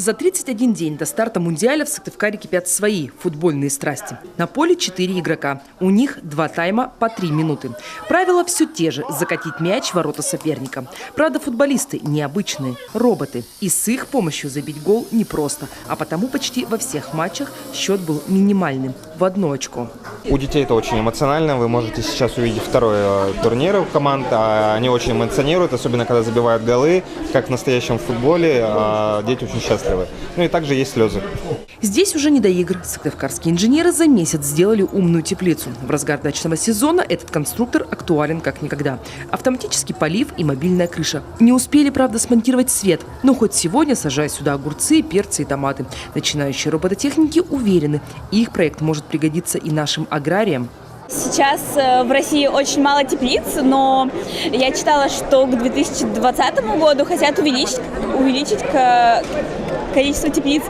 За 31 день до старта Мундиаля в Сыктывкаре кипят свои футбольные страсти. На поле 4 игрока. У них 2 тайма по 3 минуты. Правила все те же – закатить мяч в ворота соперника. Правда, футболисты необычные – роботы. И с их помощью забить гол непросто. А потому почти во всех матчах счет был минимальным – в 1 очко. У детей это очень эмоционально. Вы можете сейчас увидеть второй турнир у команд. Они очень эмоционируют, особенно когда забивают голы. Как в настоящем футболе, дети очень счастливы. Ну и также есть слезы. Здесь уже не до игр. Сыктывкарские инженеры за месяц сделали умную теплицу. В разгар дачного сезона этот конструктор актуален как никогда. Автоматический полив и мобильная крыша. Не успели, правда, смонтировать свет. Но хоть сегодня сажай сюда огурцы, перцы и томаты. Начинающие робототехники уверены, их проект может пригодиться и нашим аграриям. Сейчас в России очень мало теплиц, но я читала, что к 2020 году хотят увеличить количество теплиц,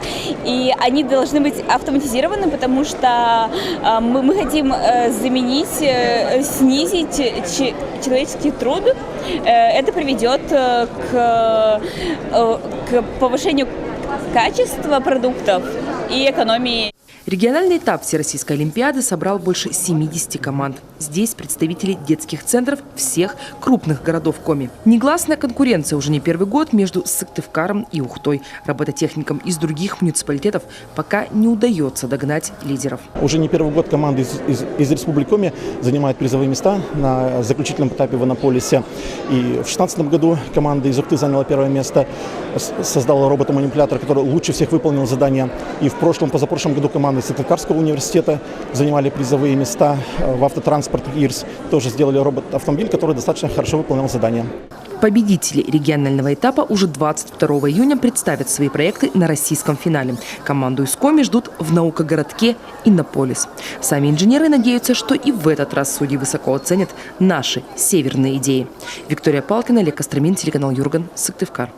и они должны быть автоматизированы, потому что мы хотим снизить человеческий труд. Это приведет к повышению качества продуктов и экономии. Региональный этап Всероссийской олимпиады собрал больше 70 команд. Здесь представители детских центров всех крупных городов Коми. Негласная конкуренция уже не первый год между Сыктывкаром и Ухтой. Робототехникам из других муниципалитетов пока не удается догнать лидеров. Уже не первый год команды из Республики Коми занимают призовые места на заключительном этапе в Иннополисе. И в 2016 году команда из Ухты заняла первое место, создала робота-манипулятор, который лучше всех выполнил задание. И в позапрошлом году команда Сыктывкарского университета занимали призовые места. В автотранспорт ИРС тоже сделали робот-автомобиль, который достаточно хорошо выполнял задание. Победители регионального этапа уже 22 июня представят свои проекты на российском финале. Команду из Коми ждут в наукогородке Иннополис. Сами инженеры надеются, что и в этот раз судьи высоко оценят наши северные идеи. Виктория Палкина, Олег Костромин, телеканал Юрган, Сыктывкар.